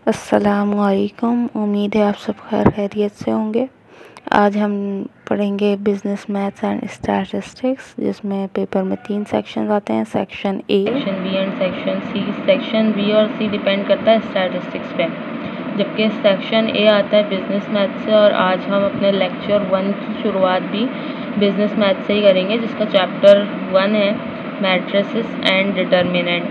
अस्सलामुअलैकुम। उम्मीद है आप सब खैरियत से होंगे। आज हम पढ़ेंगे बिज़नेस मैथ्स एंड स्टैटिस्टिक्स, जिसमें पेपर में 3 सेक्शन आते हैं, section A, section B and section C. Section B और सी डिपेंड करता है स्टैटिस्टिक्स पे, जबकि सेक्शन ए आता है बिज़नेस मैथ्स से। और आज हम अपने लेक्चर 1 की शुरुआत भी बिज़नेस मैथ्स से ही करेंगे, जिसका चैप्टर 1 है मैट्रिसेस एंड डिटर्मिनेंट।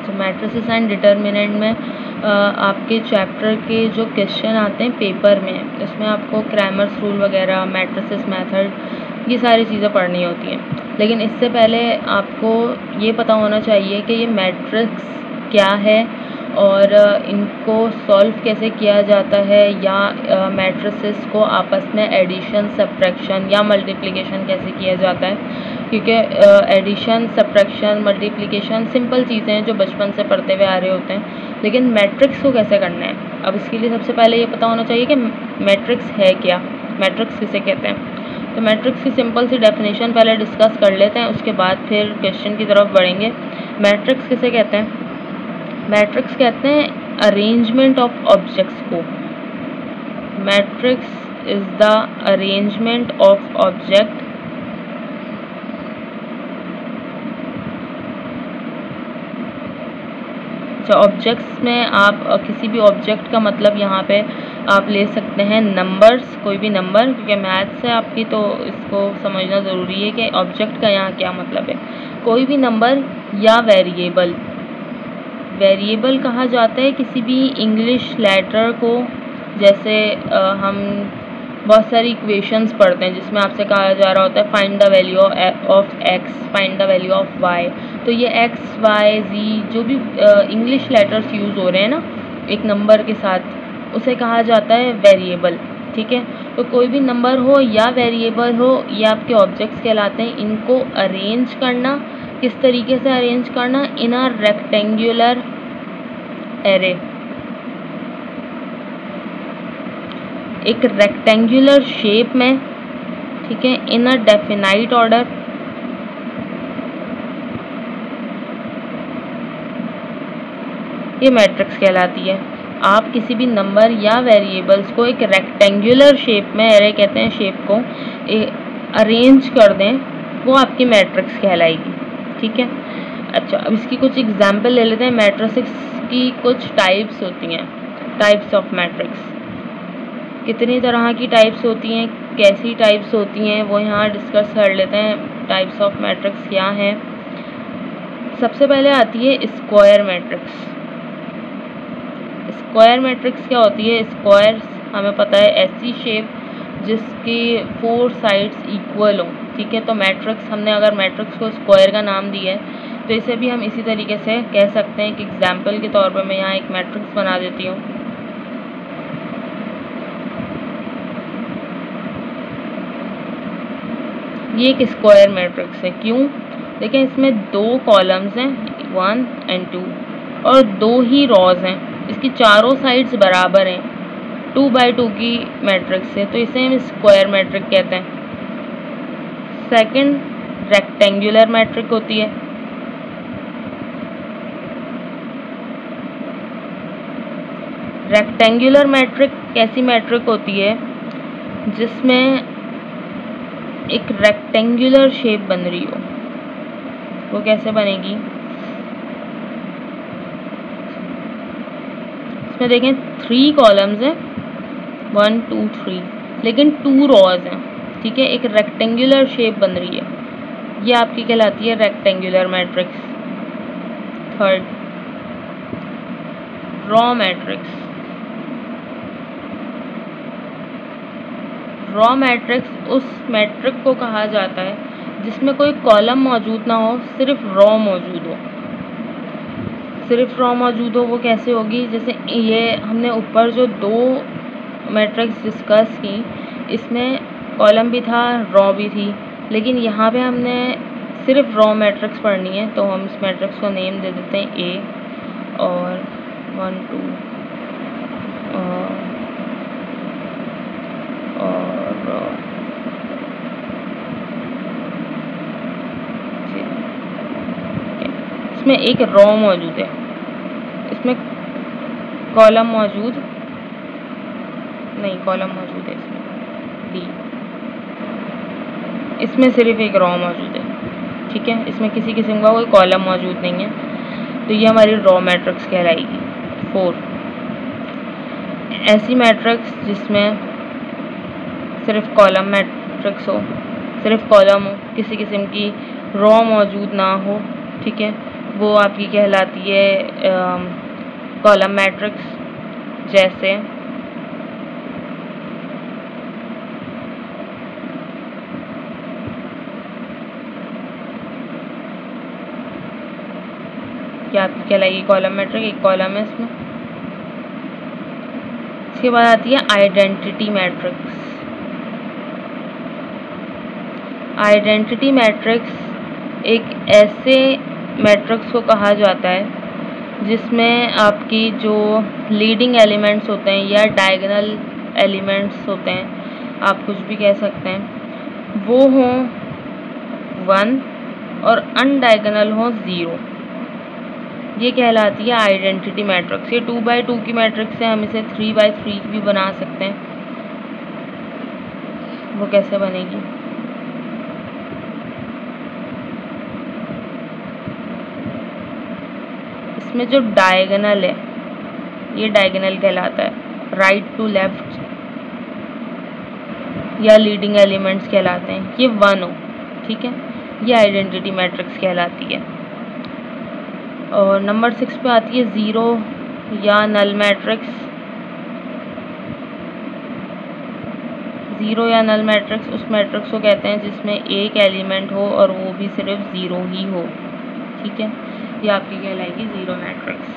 तो मैट्रिसेस एंड डिटर्मिनेंट में आपके चैप्टर के जो क्वेश्चन आते हैं पेपर में, इसमें आपको क्रैमर्स रूल वगैरह, मैट्रिसेस मेथड, ये सारी चीज़ें पढ़नी होती हैं। लेकिन इससे पहले आपको ये पता होना चाहिए कि ये मैट्रिक्स क्या है और इनको सॉल्व कैसे किया जाता है, या मैट्रिसेस को आपस में एडिशन, सब्ट्रैक्शन या मल्टीप्लिकेशन कैसे किया जाता है। क्योंकि एडिशन, सब्ट्रैक्शन, मल्टीप्लिकेशन सिंपल चीज़ें हैं जो बचपन से पढ़ते हुए आ रहे होते हैं, लेकिन मैट्रिक्स को कैसे करना है। अब इसके लिए सबसे पहले ये पता होना चाहिए कि मैट्रिक्स है क्या, मैट्रिक्स किसे कहते हैं। तो मैट्रिक्स की सिंपल सी डेफिनेशन पहले डिस्कस कर लेते हैं, उसके बाद फिर क्वेश्चन की तरफ बढ़ेंगे। मैट्रिक्स किसे कहते हैं? मैट्रिक्स कहते हैं अरेंजमेंट ऑफ ऑब्जेक्ट्स को। Matrix is the arrangement of object objects में आप किसी भी ऑब्जेक्ट का मतलब यहाँ पे आप ले सकते हैं नंबर्स, कोई भी नंबर, क्योंकि मैथ्स है आपकी तो इसको समझना ज़रूरी है कि ऑब्जेक्ट का यहाँ क्या मतलब है। कोई भी नंबर या वेरिएबल। वेरिएबल कहा जाता है किसी भी इंग्लिश लेटर को, जैसे हम बहुत सारी इक्वेशंस पढ़ते हैं जिसमें आपसे कहा जा रहा होता है find the value of x, find the value of y. तो ये एक्स, वाई, जी जो भी इंग्लिश लेटर्स यूज़ हो रहे हैं ना एक नंबर के साथ, उसे कहा जाता है वेरिएबल। ठीक है, तो कोई भी नंबर हो या वेरिएबल हो, ये आपके ऑब्जेक्ट्स कहलाते हैं। इनको अरेंज करना, किस तरीके से अरेंज करना, इन अ रेक्टेंगुलर एरे, एक रेक्टेंगुलर शेप में, ठीक है, इन अ डेफिनाइट ऑर्डर। ये मैट्रिक्स कहलाती है। आप किसी भी नंबर या वेरिएबल्स को एक रेक्टेंगुलर शेप में, एरे कहते हैं शेप को, अरेंज कर दें, वो आपकी मैट्रिक्स कहलाएगी। ठीक है, अच्छा अब इसकी कुछ एग्जाम्पल ले लेते हैं। मैट्रिक्स की कुछ टाइप्स होती हैं, टाइप्स ऑफ मैट्रिक्स। कितनी तरह की टाइप्स होती हैं, कैसी टाइप्स होती हैं, वो यहाँ डिस्कस कर लेते हैं। टाइप्स ऑफ मैट्रिक्स क्या हैं। सबसे पहले आती है स्क्वायर मैट्रिक्स। स्क्वायर मैट्रिक्स क्या होती है? स्क्वायर हमें पता है ऐसी शेप जिसकी 4 साइड्स इक्वल हो। ठीक है, तो मैट्रिक्स, हमने अगर मैट्रिक्स को स्क्वायर का नाम दिया है तो इसे भी हम इसी तरीके से कह सकते हैं। कि एग्जाम्पल के तौर पर मैं यहाँ एक मैट्रिक्स बना देती हूँ। ये एक स्क्वायर मैट्रिक्स है। क्यों? देखिए इसमें 2 कॉलम्स हैं 1 और 2, और 2 ही रॉज हैं। इसकी चारों साइड्स बराबर हैं। 2 बाई 2 की मैट्रिक्स है, तो इसे हम स्क्वायर मैट्रिक कहते हैं। सेकंड रेक्टेंगुलर मैट्रिक होती है। रेक्टेंगुलर मैट्रिक कैसी मैट्रिक होती है? जिसमें एक रेक्टेंगुलर शेप बन रही हो। वो कैसे बनेगी? इसमें देखें 3 कॉलम्स हैं 1 2 3, लेकिन 2 रॉज हैं। ठीक है, एक रेक्टेंगुलर शेप बन रही है, ये आपकी कहलाती है rectangular matrix. Third raw matrix. Raw matrix उस मैट्रिक को कहा जाता है जिसमें कोई कॉलम मौजूद ना हो, सिर्फ रॉ मौजूद हो। सिर्फ रॉ मौजूद हो वो कैसे होगी? जैसे ये हमने ऊपर जो 2 मैट्रिक्स डिस्कस की, इसमें कॉलम भी था, रॉ भी थी, लेकिन यहाँ पे हमने सिर्फ रॉ मैट्रिक्स पढ़नी है, तो हम इस मैट्रिक्स को नेम दे देते हैं ए, और 1 2 और इसमें एक रॉ मौजूद है। इसमें कॉलम मौजूद नहीं, कॉलम मौजूद है इसमें डी, इसमें सिर्फ एक रॉ मौजूद है, ठीक है, इसमें किसी किस्म का कोई कॉलम मौजूद नहीं है, तो ये हमारी रॉ मैट्रिक्स कहलाएगी। 4, ऐसी मैट्रिक्स जिसमें सिर्फ कॉलम मैट्रिक्स हो, सिर्फ कॉलम हो, किसी किस्म की रॉ मौजूद ना हो, ठीक है, वो आपकी कहलाती है कॉलम मैट्रिक्स। जैसे क्या आपकी कहलाएगी कॉलम मैट्रिक, एक कॉलम है इसमें। इसके बाद आती है आइडेंटिटी मैट्रिक्स। आइडेंटिटी मैट्रिक्स एक ऐसे मैट्रिक्स को कहा जाता है जिसमें आपकी जो लीडिंग एलिमेंट्स होते हैं या डायगोनल एलिमेंट्स होते हैं, आप कुछ भी कह सकते हैं, वो हों 1 और अनडायगोनल हों 0। ये कहलाती है आइडेंटिटी मैट्रिक्स। ये 2x2 की मैट्रिक्स है, हम इसे 3x3 भी बना सकते हैं। वो कैसे बनेगी? इसमें जो डायगोनल है, ये डायगोनल कहलाता है, राइट टू लेफ्ट या लीडिंग एलिमेंट्स कहलाते हैं। ये 1 हो, ठीक है, ये आइडेंटिटी मैट्रिक्स कहलाती है। और नंबर 6 पे आती है 0 या नल मैट्रिक्स। 0 या नल मैट्रिक्स उस मैट्रिक्स को कहते हैं जिसमें एक एलिमेंट हो और वो भी सिर्फ 0 ही हो, ठीक है, ये आपकी कहलाएगी 0 मैट्रिक्स।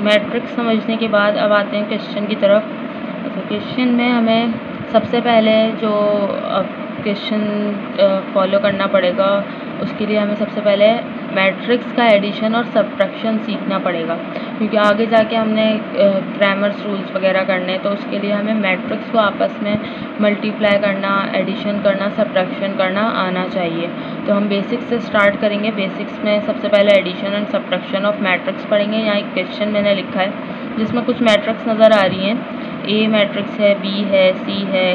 मैट्रिक्स समझने के बाद अब आते हैं क्वेश्चन की तरफ। तो क्वेश्चन में हमें सबसे पहले जो क्वेश्चन फॉलो करना पड़ेगा, उसके लिए हमें सबसे पहले मैट्रिक्स का एडिशन और सब्ट्रैक्शन सीखना पड़ेगा, क्योंकि आगे जाके हमने ग्रामर्स रूल्स वगैरह करने, तो उसके लिए हमें मैट्रिक्स को आपस में मल्टीप्लाई करना, एडिशन करना, सब्ट्रैक्शन करना आना चाहिए। तो हम बेसिक्स से स्टार्ट करेंगे। बेसिक्स में सबसे पहले addition and subtraction of matrix पढ़ेंगे। यहाँ एक क्वेश्चन मैंने लिखा है जिसमें कुछ मैट्रिक्स नज़र आ रही हैं। ए मैट्रिक्स है, बी है, सी है,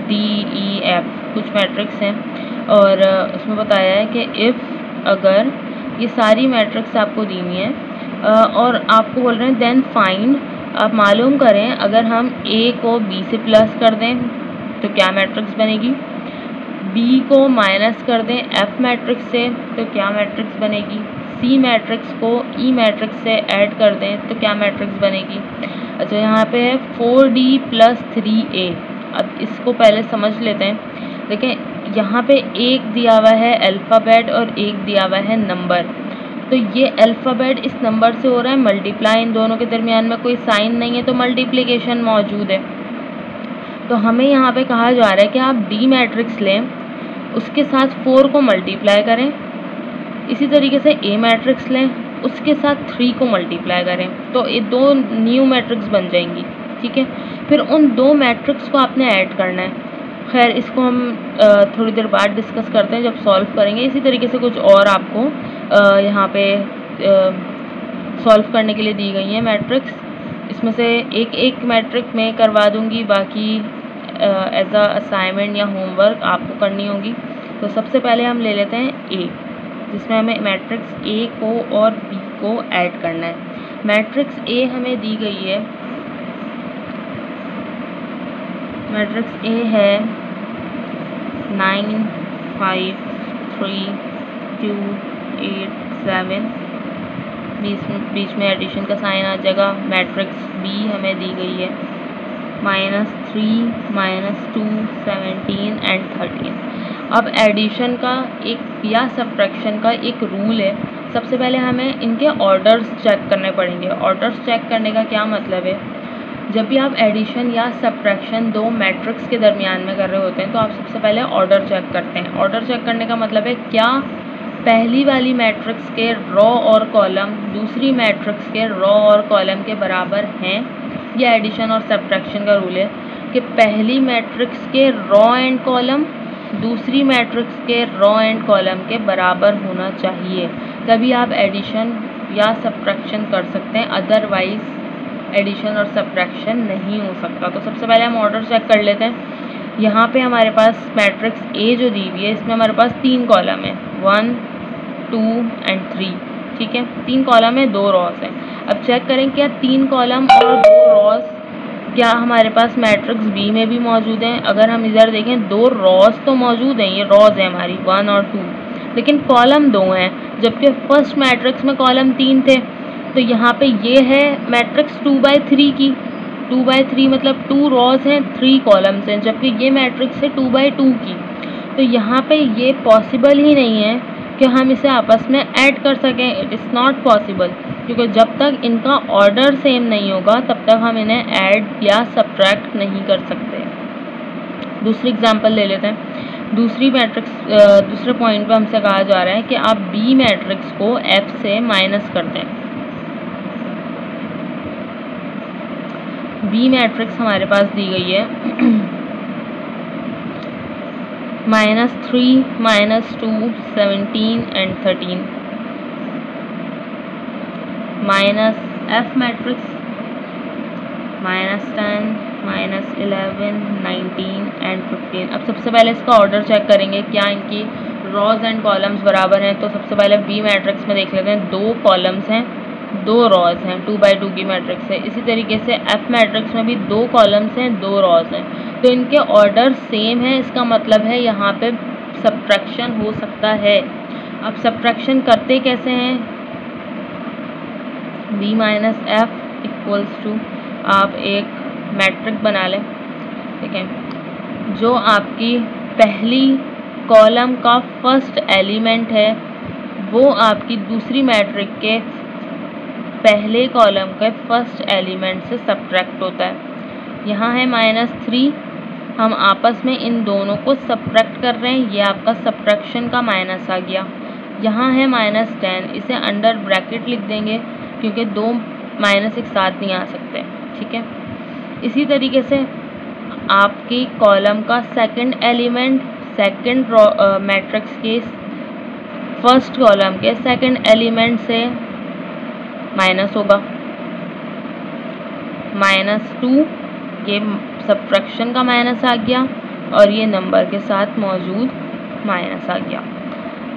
डी, ई, एफ, कुछ मैट्रिक्स हैं, और उसमें बताया है कि इफ़, अगर ये सारी मैट्रिक्स आपको दी हुई हैं और आपको बोल रहे हैं देन फाइंड, आप मालूम करें अगर हम ए को बी से प्लस कर दें तो क्या मैट्रिक्स बनेगी, बी को माइनस कर दें एफ मैट्रिक्स से तो क्या मैट्रिक्स बनेगी, सी मैट्रिक्स को ई मैट्रिक्स से ऐड कर दें तो क्या मैट्रिक्स बनेगी। अच्छा, यहाँ पे है 4D + 3A। अब इसको पहले समझ लेते हैं। देखें, यहाँ पे एक दिया हुआ है अल्फ़ाबेट और एक दिया हुआ है नंबर, तो ये अल्फ़ाबेट इस नंबर से हो रहा है मल्टीप्लाई, इन दोनों के दरमियान में कोई साइन नहीं है तो मल्टीप्लिकेशन मौजूद है। तो हमें यहाँ पे कहा जा रहा है कि आप डी मैट्रिक्स लें, उसके साथ 4 को मल्टीप्लाई करें, इसी तरीके से ए मैट्रिक्स लें, उसके साथ 3 को मल्टीप्लाई करें, तो ये 2 न्यू मैट्रिक्स बन जाएंगी, ठीक है। फिर उन 2 मैट्रिक्स को आपने ऐड करना है। खैर, इसको हम थोड़ी देर बाद डिस्कस करते हैं जब सॉल्व करेंगे। इसी तरीके से कुछ और आपको यहाँ पे सॉल्व करने के लिए दी गई हैं मैट्रिक्स। इसमें से एक एक मैट्रिक मैं करवा दूँगी, बाकी एज अ असाइनमेंट या होमवर्क आपको करनी होगी। तो सबसे पहले हम ले लेते हैं ए, जिसमें हमें मैट्रिक्स ए को और बी को ऐड करना है। मैट्रिक्स ए हमें दी गई है, मैट्रिक्स ए है 9 5 3 2 8 7, बीच में एडिशन का साइन आ जाएगा। मैट्रिक्स बी हमें दी गई है -3 -2 17 एंड 13। अब एडिशन का एक या सब्ट्रैक्शन का एक रूल है। सबसे पहले हमें इनके ऑर्डर्स चेक करने पड़ेंगे। ऑर्डर्स चेक करने का क्या मतलब है, जब भी आप एडिशन या सब्ट्रैक्शन 2 मैट्रिक्स के दरमियान में कर रहे होते हैं तो आप सबसे पहले ऑर्डर चेक करते हैं। ऑर्डर चेक करने का मतलब है क्या पहली वाली मैट्रिक्स के रॉ और कॉलम दूसरी मैट्रिक्स के रॉ और कॉलम के बराबर हैं। यह एडिशन और सब्ट्रैक्शन का रूल है कि पहली मैट्रिक्स के रॉ एंड कॉलम दूसरी मैट्रिक्स के रॉ एंड कॉलम के बराबर होना चाहिए, तभी आप एडिशन या सब्ट्रैक्शन कर सकते हैं, अदरवाइज एडिशन और सब्ट्रैक्शन नहीं हो सकता। तो सबसे पहले हम ऑर्डर चेक कर लेते हैं। यहाँ पे हमारे पास मैट्रिक्स ए जो दी हुई है, इसमें हमारे पास 3 कॉलम है, 1, 2 एंड 3, ठीक है। 3 कॉलम है, 2 रॉस हैं। अब चेक करें क्या 3 कॉलम और 2 रॉस क्या हमारे पास मैट्रिक्स बी में भी मौजूद हैं। अगर हम इधर देखें 2 रॉस तो मौजूद हैं, ये रॉस है हमारी 1 और 2, लेकिन कॉलम 2 हैं, जबकि फर्स्ट मैट्रिक्स में कॉलम 3 थे। तो यहाँ पे ये है मैट्रिक्स 2/3 की, 2/3 मतलब 2 रॉस हैं, 3 कॉलम्स हैं, जबकि ये मैट्रिक्स है 2/2 की। तो यहाँ पे ये पॉसिबल ही नहीं है कि हम इसे आपस में ऐड कर सकें, इट इज़ नॉट पॉसिबल, क्योंकि जब तक इनका ऑर्डर सेम नहीं होगा तब तक हम इन्हें ऐड या सब्ट्रैक्ट नहीं कर सकते। दूसरी एग्जांपल ले लेते हैं। दूसरी मैट्रिक्स दूसरे पॉइंट पे हमसे कहा जा रहा है कि आप बी मैट्रिक्स को एफ से माइनस कर दें। बी मैट्रिक्स हमारे पास दी गई है -3, -2, 17 and 13, minus F matrix -10, -11, 19 and 15। अब सबसे पहले इसका ऑर्डर चेक करेंगे, क्या इनकी रॉज एंड कॉलम्स बराबर हैं। तो सबसे पहले बी मैट्रिक्स में देख लेते हैं, 2 कॉलम्स हैं, 2 रॉज हैं, 2/2 की मैट्रिक्स है। इसी तरीके से एफ मैट्रिक्स में भी 2 कॉलम्स हैं, 2 रॉज हैं, तो इनके ऑर्डर सेम है। इसका मतलब है यहाँ पे सब्ट्रैक्शन हो सकता है। अब सब्ट्रैक्शन करते कैसे हैं, b minus f equals to, आप एक मैट्रिक बना लें, ठीक है। जो आपकी पहली कॉलम का फर्स्ट एलिमेंट है वो आपकी दूसरी मैट्रिक के पहले कॉलम के फर्स्ट एलिमेंट से सब्ट्रैक्ट होता है। यहाँ है -3, हम आपस में इन दोनों को सब्ट्रैक्ट कर रहे हैं, ये आपका सब्ट्रैक्शन का माइनस आ गया। यहाँ है -10, इसे अंडर ब्रैकेट लिख देंगे क्योंकि 2 माइनस एक साथ नहीं आ सकते, ठीक है। इसी तरीके से आपकी कॉलम का सेकंड एलिमेंट सेकंड मैट्रिक्स के फर्स्ट कॉलम के सेकंड एलिमेंट से माइनस होगा, -2, ये सब्ट्रैक्शन का माइनस आ गया और ये नंबर के साथ मौजूद माइनस आ गया।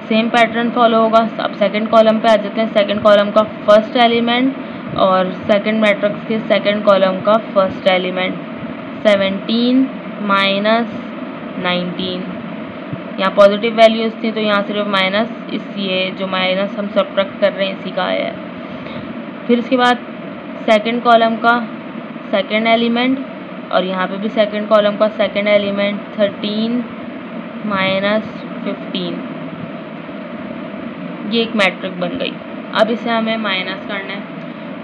सेम पैटर्न फॉलो होगा। अब सेकंड कॉलम पे आ जाते हैं। सेकंड कॉलम का फर्स्ट एलिमेंट और सेकंड मैट्रिक्स के सेकंड कॉलम का फर्स्ट एलिमेंट, 17 - 19, यहाँ पॉजिटिव वैल्यूज थी तो यहाँ सिर्फ माइनस, ये जो माइनस हम सब्ट्रैक्ट कर रहे हैं इसी का आया है। फिर इसके बाद सेकंड कॉलम का सेकंड एलिमेंट और यहाँ पे भी सेकंड कॉलम का सेकंड एलिमेंट, 13 - 15, ये एक मैट्रिक बन गई। अब इसे हमें माइनस करना है।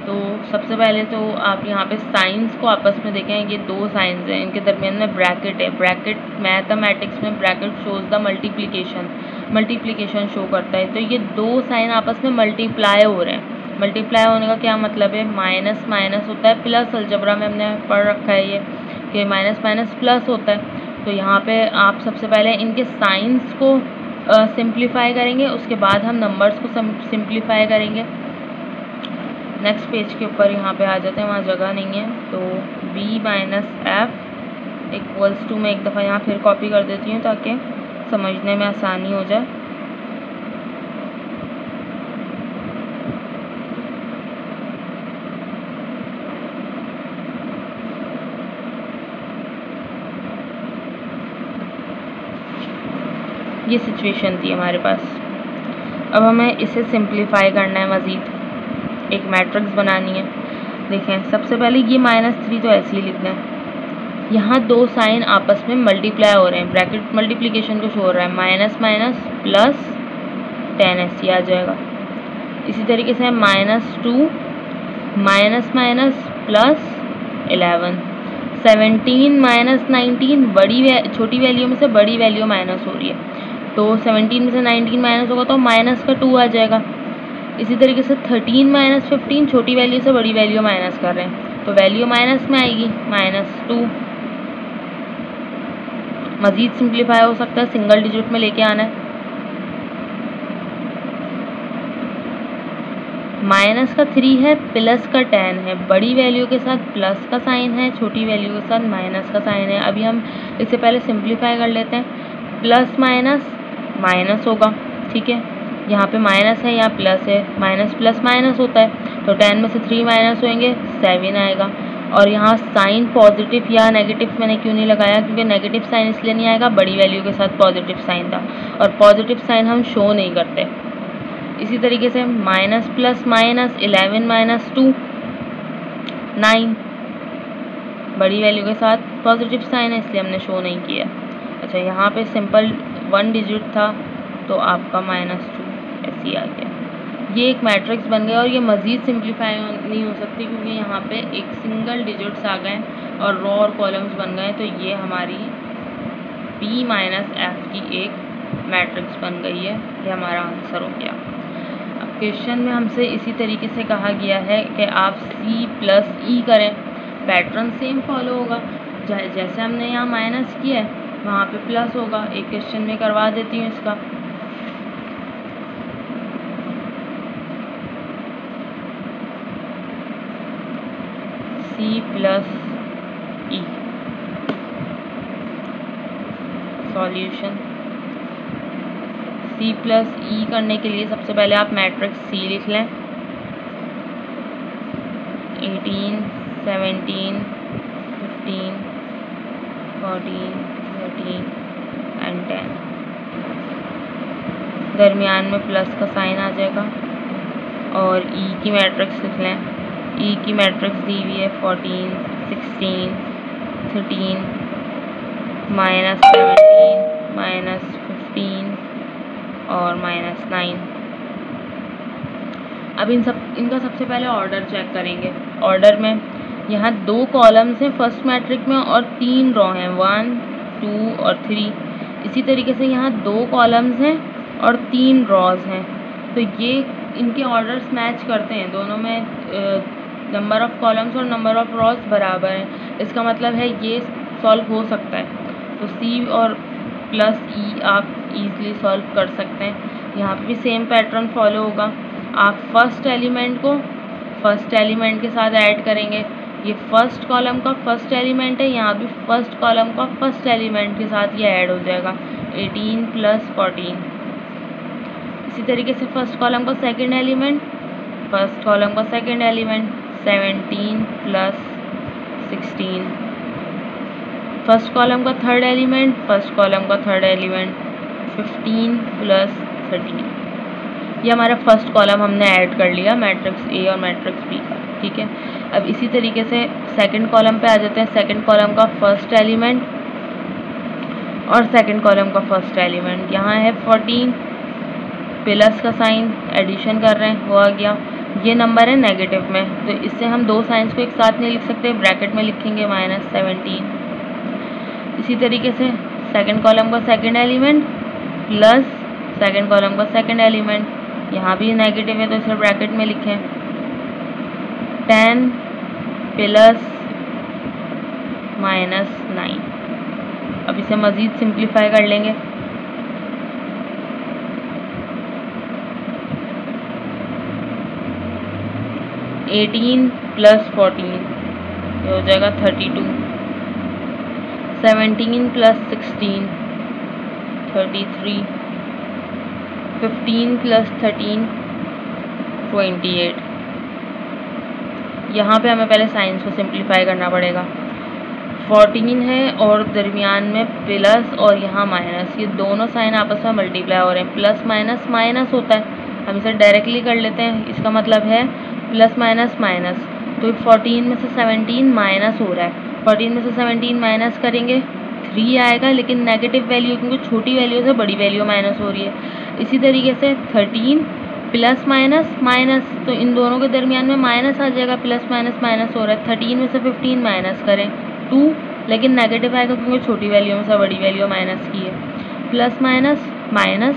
तो सबसे पहले तो आप यहाँ पे साइंस को आपस में देखें, ये 2 साइंस हैं, इनके दरमियान में ब्रैकेट है। ब्रैकेट मैथमेटिक्स में bracket shows the multiplication show करता है। तो ये 2 साइन आपस में मल्टीप्लाई हो रहे हैं। मल्टीप्लाई होने का क्या मतलब है, माइनस माइनस होता है प्लस, अलजबरा में हमने पढ़ रखा है ये कि माइनस माइनस प्लस होता है। तो यहाँ पे आप सबसे पहले इनके साइंस को सिंप्लीफाई करेंगे, उसके बाद हम नंबर्स को सिंप्लीफाई करेंगे। नेक्स्ट पेज के ऊपर यहाँ पे आ जाते हैं, वहाँ जगह नहीं है। तो b minus f equals to, मैं एक दफ़ा यहाँ फिर कॉपी कर देती हूँ ताकि समझने में आसानी हो जाए। ये सिचुएशन थी हमारे पास। अब हमें इसे सिंप्लीफाई करना है, मज़ीद एक मैट्रिक्स बनानी है। देखें सबसे पहले ये -3 तो ऐसे ही लिखना है। यहाँ 2 साइन आपस में मल्टीप्लाई हो रहे हैं, ब्रैकेट मल्टीप्लिकेशन को शो हो रहा है, माइनस माइनस प्लस 10 ऐसे आ जाएगा। इसी तरीके से -2 माइनस माइनस प्लस 11, 17 - 19, छोटी वैल्यू में से बड़ी वैल्यू माइनस हो रही है, तो 17 में से 19 माइनस होगा तो माइनस का 2 आ जाएगा। इसी तरीके से 13 - 15, छोटी वैल्यू से बड़ी वैल्यू माइनस कर रहे हैं तो वैल्यू माइनस में आएगी, -2। मज़ीद सिंप्लीफाई हो सकता है, सिंगल डिजिट में लेके आना है। माइनस का 3 है, प्लस का 10 है, बड़ी वैल्यू के साथ प्लस का साइन है, छोटी वैल्यू के साथ माइनस का साइन है। अभी हम इससे पहले सिंप्लीफाई कर लेते हैं। प्लस माइनस माइनस होगा, ठीक है, यहाँ पे माइनस है, यहाँ प्लस है, माइनस प्लस माइनस होता है, तो 10 में से 3 माइनस होंगे 7 आएगा। और यहाँ साइन पॉजिटिव या नेगेटिव मैंने क्यों नहीं लगाया, क्योंकि नेगेटिव साइन इसलिए नहीं आएगा, बड़ी वैल्यू के साथ पॉजिटिव साइन था, और पॉजिटिव साइन हम शो नहीं करते। इसी तरीके से माइनस प्लस माइनस 11 माइनस 2 9, बड़ी वैल्यू के साथ पॉजिटिव साइन है इसलिए हमने शो नहीं किया। अच्छा, यहाँ पे सिंपल 1 डिजिट था तो आपका -2 ऐसे ही आ गया। ये एक मैट्रिक्स बन गया और ये मज़ीद सिंप्लीफाई नहीं हो सकती क्योंकि यहाँ पे एक सिंगल डिजिट्स आ गए और रो और कॉलम्स बन गए, तो ये हमारी P माइनस F की एक मैट्रिक्स बन गई है। ये हमारा आंसर हो गया। अब क्वेश्चन में हमसे इसी तरीके से कहा गया है कि आप C प्लस E करें, पैटर्न सेम फॉलो होगा, जैसे हमने यहाँ माइनस किया है वहाँ पे प्लस होगा। एक क्वेश्चन में करवा देती हूँ इसका। C plus E solution. C plus E करने के लिए सबसे पहले आप मैट्रिक्स C लिख लें। 18 17 15 14 13 एंड 10, दरमियान में प्लस का साइन आ जाएगा। और E की मैट्रिक्स लिख लें। E की मैट्रिक्स दी हुई है 14 16 13 -17 -15 और -9। अब इनका सबसे पहले ऑर्डर चेक करेंगे। ऑर्डर में यहाँ 2 कॉलम्स हैं फर्स्ट मैट्रिक में और 3 रो हैं 1 2 और 3। इसी तरीके से यहाँ 2 कॉलम्स हैं और 3 रॉज हैं, तो ये इनके ऑर्डर्स मैच करते हैं, दोनों में नंबर ऑफ़ कॉलम्स और नंबर ऑफ़ रॉज बराबर हैं। इसका मतलब है ये सॉल्व हो सकता है। तो C और प्लस E आप ईज़िली सॉल्व कर सकते हैं। यहाँ पे भी सेम पैटर्न फॉलो होगा। आप फर्स्ट एलिमेंट को फर्स्ट एलिमेंट के साथ ऐड करेंगे। ये फर्स्ट कॉलम का फर्स्ट एलिमेंट है, यहाँ भी फर्स्ट कॉलम का फर्स्ट एलिमेंट के साथ ये ऐड हो जाएगा 18 प्लस 14। इसी तरीके से फर्स्ट कॉलम का सेकंड एलिमेंट, फर्स्ट कॉलम का second element 17 plus 16। First column का थर्ड एलिमेंट, फर्स्ट कॉलम का थर्ड एलिमेंट 15 प्लस 13। ये हमारा फर्स्ट कॉलम हमने ऐड कर लिया मैट्रिक्स A और मैट्रिक्स B का, ठीक है। अब इसी तरीके से सेकंड कॉलम पे आ जाते हैं। सेकंड कॉलम का फर्स्ट एलिमेंट और सेकंड कॉलम का फर्स्ट एलिमेंट, यहाँ है 14 प्लस का साइन, एडिशन कर रहे हैं, वो आ गया। ये नंबर है नेगेटिव में, तो इससे हम 2 साइंस को एक साथ नहीं लिख सकते, ब्रैकेट में लिखेंगे -17। इसी तरीके से सेकंड कॉलम का second element plus second column का सेकंड एलिमेंट, यहाँ भी नेगेटिव है तो इसे ब्रैकेट में लिखें 10 प्लस -9। अब इसे मज़ीद सिंप्लीफाई कर लेंगे। एटीन प्लस 14 ये हो जाएगा 32। 17 प्लस 16 33। 15 प्लस 13 28। यहाँ पे हमें पहले साइंस को सिंप्लीफाई करना पड़ेगा। 14 है और दरमियान में प्लस और यहाँ माइनस, ये दोनों साइन आपस में मल्टीप्लाई हो रहे हैं। प्लस माइनस माइनस होता है, हम इसे डायरेक्टली कर लेते हैं। इसका मतलब है प्लस माइनस माइनस, तो 14 में से 17 माइनस हो रहा है। 14 में से 17 माइनस करेंगे 3 आएगा, लेकिन नेगेटिव वैल्यू क्योंकि छोटी वैल्यू से बड़ी वैल्यू माइनस हो रही है। इसी तरीके से 13 प्लस माइनस माइनस, तो इन दोनों के दरमियान में माइनस आ जाएगा, प्लस माइनस माइनस हो रहा है। 13 में से 15 माइनस करें 2, लेकिन नेगेटिव आएगा क्योंकि छोटी वैल्यू में से बड़ी वैल्यू माइनस की है। Plus minus minus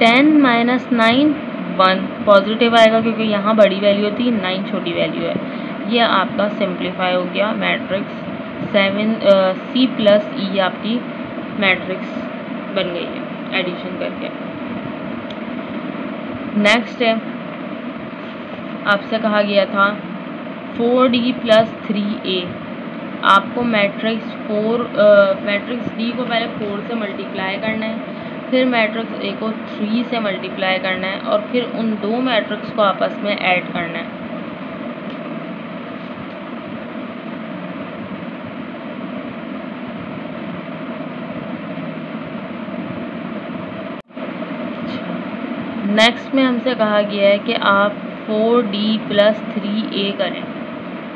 10 minus 9 1, positive आएगा क्योंकि यहाँ बड़ी वैल्यू थी, 9 छोटी वैल्यू है। ये आपका सिंप्लीफाई हो गया मैट्रिक्स 7 C प्लस E आपकी मैट्रिक्स बन गई है एडिशन करके। नेक्स्ट है आपसे कहा गया था 4D प्लस 3A। आपको मैट्रिक्स D को पहले 4 से मल्टीप्लाई करना है, फिर मैट्रिक्स A को 3 से मल्टीप्लाई करना है और फिर उन दो मैट्रिक्स को आपस में ऐड करना है। नेक्स्ट में हमसे कहा गया है कि आप 4D प्लस 3A करें।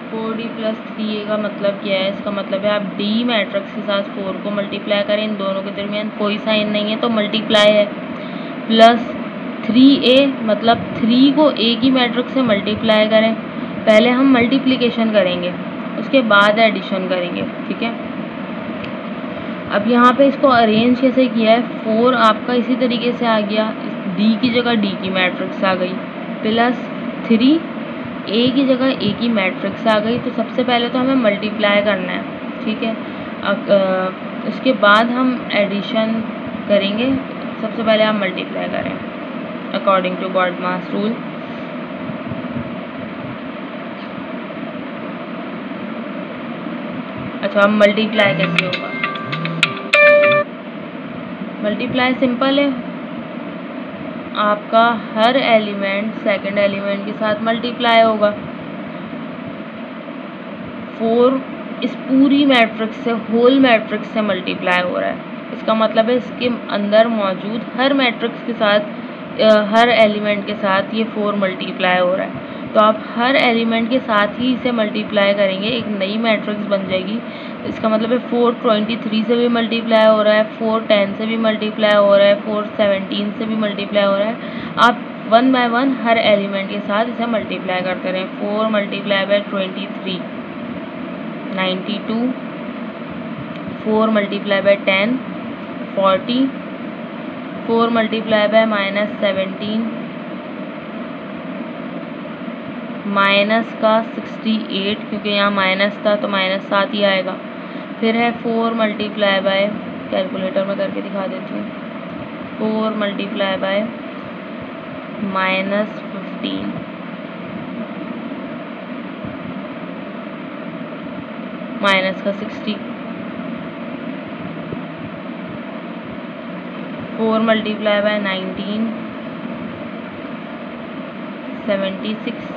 4D प्लस 3A का मतलब क्या है? इसका मतलब है आप D मैट्रिक्स के साथ 4 को मल्टीप्लाई करें, इन दोनों के दरमियान कोई साइन नहीं है तो मल्टीप्लाई है, प्लस 3A मतलब 3 को A की मैट्रिक्स से मल्टीप्लाई करें। पहले हम मल्टीप्लिकेशन करेंगे, उसके बाद एडिशन करेंगे, ठीक है। अब यहाँ पे इसको अरेंज कैसे किया है? 4 आपका इसी तरीके से आ गया, D की जगह D की मैट्रिक्स आ गई, प्लस 3 A की जगह A की मैट्रिक्स आ गई। तो सबसे पहले तो हमें मल्टीप्लाई करना है, ठीक है। अब उसके बाद हम एडिशन करेंगे। सबसे पहले आप मल्टीप्लाई करें अकॉर्डिंग टू बॉडमास रूल। अच्छा, अब मल्टीप्लाई कैसे होगा? मल्टीप्लाई सिंपल है, आपका हर एलिमेंट सेकंड एलिमेंट के साथ मल्टीप्लाई होगा। 4 इस पूरी मैट्रिक्स से, होल मैट्रिक्स से मल्टीप्लाई हो रहा है। इसका मतलब है इसके अंदर मौजूद हर मैट्रिक्स के साथ, हर एलिमेंट के साथ ये 4 मल्टीप्लाई हो रहा है। तो आप हर एलिमेंट के साथ ही इसे मल्टीप्लाई करेंगे, एक नई मैट्रिक्स बन जाएगी। इसका मतलब है 423 से भी मल्टीप्लाई हो रहा है, 410 से भी मल्टीप्लाई हो रहा है, 417 से भी मल्टीप्लाई हो रहा है। आप 1 बाय 1 हर एलिमेंट के साथ इसे मल्टीप्लाई करते रहें। 4 multiply by 23 92, 4 multiply by 10 40, 4 multiply by -17 minus का 68, क्योंकि यहाँ माइनस था तो -7 ही आएगा। फिर है 4 मल्टीप्लाई बाय, कैलकुलेटर में करके दिखा देती हूँ, 4 मल्टीप्लाई बाय -15 माइनस का 60, 4 मल्टीप्लाई बाय 19 76,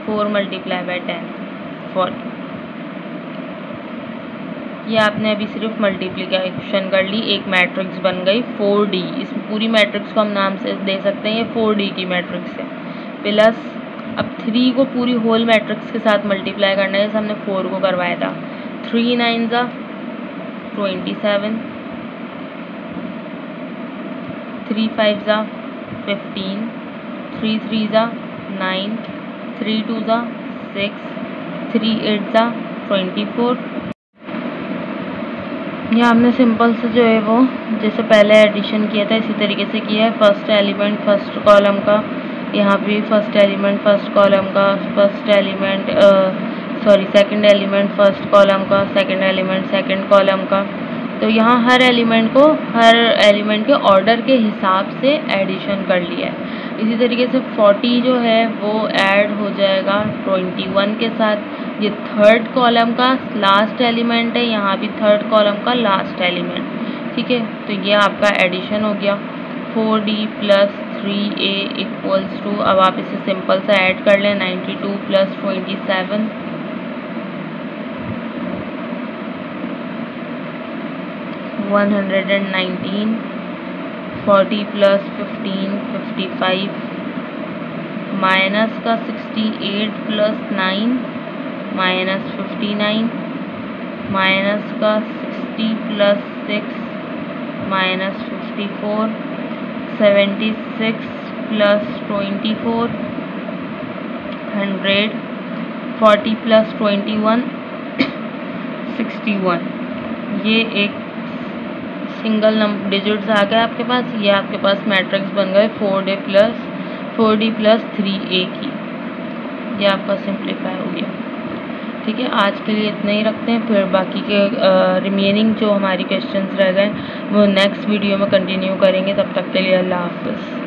4 मल्टीप्लाई बाय 10 40। ये आपने अभी सिर्फ मल्टीप्लिकेशन कर ली, एक मैट्रिक्स बन गई 4D। इस पूरी मैट्रिक्स को हम नाम से दे सकते हैं ये 4D की मैट्रिक्स है। प्लस अब 3 को पूरी होल मैट्रिक्स के साथ मल्टीप्लाई करना है, जैसे हमने 4 को करवाया था। 3 9 ज़ा 27, 3 5 ज़ा 15, 3 3 ज़ा 9, 3 2 ज़ा 6, 3 8 ज़ा 24। ये हमने सिंपल से जो है वो जैसे पहले एडिशन किया था इसी तरीके से किया है। फर्स्ट एलिमेंट फर्स्ट कॉलम का, यहाँ भी फर्स्ट एलिमेंट फर्स्ट कॉलम का, सेकंड एलिमेंट फर्स्ट कॉलम का, सेकंड एलिमेंट सेकंड कॉलम का। तो यहाँ हर एलिमेंट के ऑर्डर के हिसाब से एडिशन कर लिया है। इसी तरीके से 40 जो है वो ऐड हो जाएगा 21 के साथ। ये थर्ड कॉलम का लास्ट एलिमेंट है, यहाँ भी थर्ड कॉलम का लास्ट एलिमेंट, ठीक है। तो ये आपका एडिशन हो गया 4D plus 3A equals to, अब आप इसे सिंपल सा ऐड कर लें, 92 प्लस 27 119, 40 प्लस 15 55, माइनस का 68 प्लस 9 माइनस 59, माइनस का 60 प्लस 6 माइनस 54, 76 प्लस 24 100, 40 प्लस 21 61। ये एक सिंगल डिजिट्स आ गए आपके पास। ये आपके पास मैट्रिक्स बन गए 4D प्लस 3A की। ये आपका सिंप्लीफाई हो गया, ठीक है। आज के लिए इतना ही रखते हैं, फिर बाकी के रिमेनिंग जो हमारी क्वेश्चंस रह गए वो नेक्स्ट वीडियो में कंटिन्यू करेंगे। तब तक के लिए अल्लाह हाफ़िज़।